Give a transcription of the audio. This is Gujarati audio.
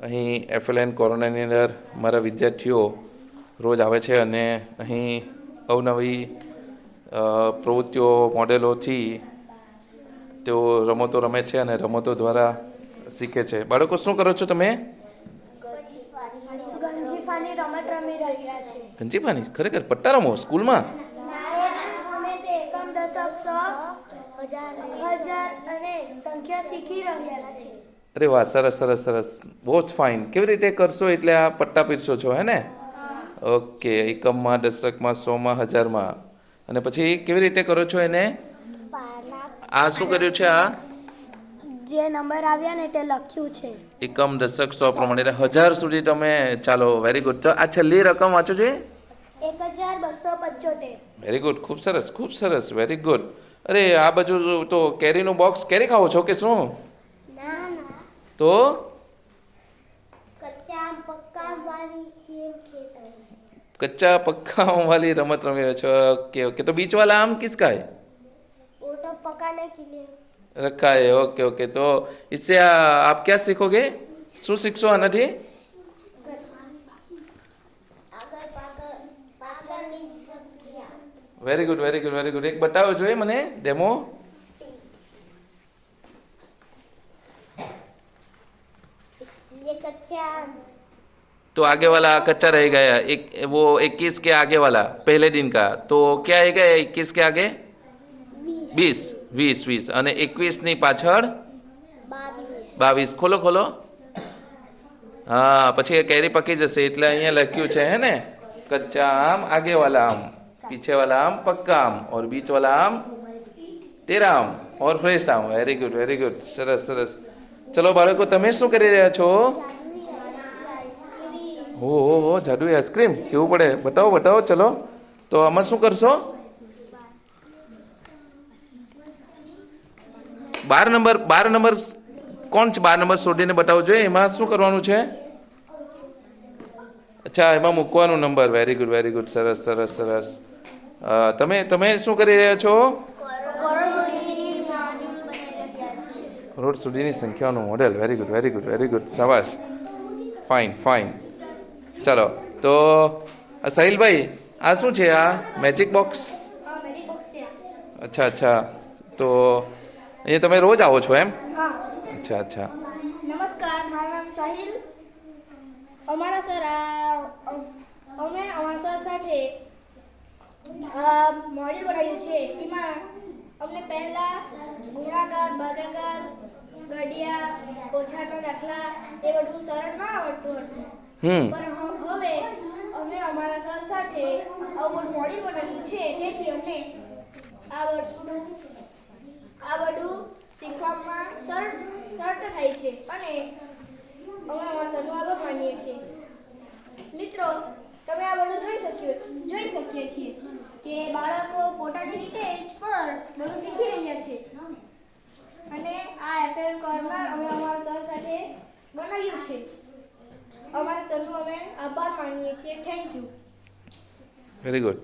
અહીં એફએલએન કોરોનાની અંદર મારા વિદ્યાર્થીઓ રોજ આવે છે અને અહીં અવનવી પ્રવૃત્તિઓ મોડેલોથી તેઓ રમતો રમે છે અને રમતો દ્વારા શીખે છે. બાળકો શું કરો છો તમે? ગંજીફાની રમત રમી રહ્યા છે. ગંજીફાની? ખરેખર પટ્ટા રમો સ્કૂલમાં? અમે તે એકમ દશક 100,000 અને સંખ્યા શીખી રહ્યા છે. અરે વાહ, સરસ સરસ સરસ, બહુ જ ફાઇન. કેવી રીતે કરશો એટલે આ પટ્ટા પીરશો છો, હે ને? ઓકે, એકમમાં, દશકમાં, 100માં, 1000માં, અને પછી કેવી રીતે કરો છો એને? આ શું કર્યું છે? આ જે નંબર આવ્યા ને તે લખ્યું છે. એકમ, દશક, 100 પ્રમાણે એટલે 1000 સુધી તમે. ચાલો, વેરી ગુડ. તો આ છેલ્લી રકમ વાંચો છે. 1275. વેરી ગુડ, ખૂબ સરસ, ખૂબ સરસ, વેરી ગુડ. અરે આ બાજુ તો કેરીનું બોક્સ. કેરી ખાઓ છો કે શું? તો कच्चा पक्का वाली रमत रमी रहे છો. Okay okay. तो बीच वाला आम किसका है? वो तो पकाने के लिए रखा है. Okay okay. तो इससे आप क्या सीखोगे? શું શીખશો આનાથી? Very good, very good, very good. એક બતાવો જોઈએ મને ડેમો. ये कच्चा तो आगे वाला कच्चा रह गया. एक वो 21 के आगे वाला पहले दिन का तो क्या है? 21 के आगे 20, 20 અને 21 ની પાછળ 22. ખોલો ખોલો. હા, પછી કેરી પકી જશે એટલે અહીંયા લખ્યું છે, હે ને? કચ્ચા આમ આગે વાલા આમ, पीछे वाला आम पक्का आम और बीच वाला आम तेरा आम और फ्रेश आम. Very good, very good. સરસ સરસ. ચલો બાળકો, તમે શું કરી રહ્યા છો? હો જાદુઈ આઈસ્ક્રીમ કેવું પડે? બતાવો બતાવો. ચલો, તો આમાં શું કરશો? 12 નંબર કોણ છે? 12 નંબર શોધીને બતાવો જોઈએ. એમાં શું કરવાનું છે? અચ્છા, એમાં મૂકવાનું number. Very good, very good. સરસ સરસ સરસ. તમે શું કરી રહ્યા છો? કરોડ સુધીની સંખ્યાનું model. Very good, very good, very good. શાબાશ, ફાઇન ફાઇન. ચાલો, તો સાહિલભાઈ, આ શું છે? આ મેજિક બોક્સ? અચ્છા અચ્છા. તો અહીંયા તમે રોજ આવો છો એમ? અચ્છા અચ્છા. નમસ્કાર, મારું નામ સાહિલ. અમારા સર અમે અમારા સર સાથે મોડેલ બનાવ્યું છે. એમાં અમને પહેલા ગુણાકાર, ભાગાકાર, ઘડિયા, ઓછાના દાખલા એ બધું સરળ ના આવડતું હતું. પણ હવે અમે અમારા સર સાથે આવું બધું મોડેલ બનાવ્યું છે. તેથી અમને આ બધું શીખવામાં સરળતા થાય છે અને અમે અમારા સરનો આભાર માનીએ છીએ. મિત્રો, તમે આ બધું જોઈ શકીએ છીએ કે બાળકો પોતાની રીતે જ પણ બધું શીખી રહ્યા છે અને આ એફએલ કોર્નર અમે અમારા સર સાથે બનાવ્યું છે. અમારા સરનો અમે આભાર માનીએ છીએ. Thank you. Very good.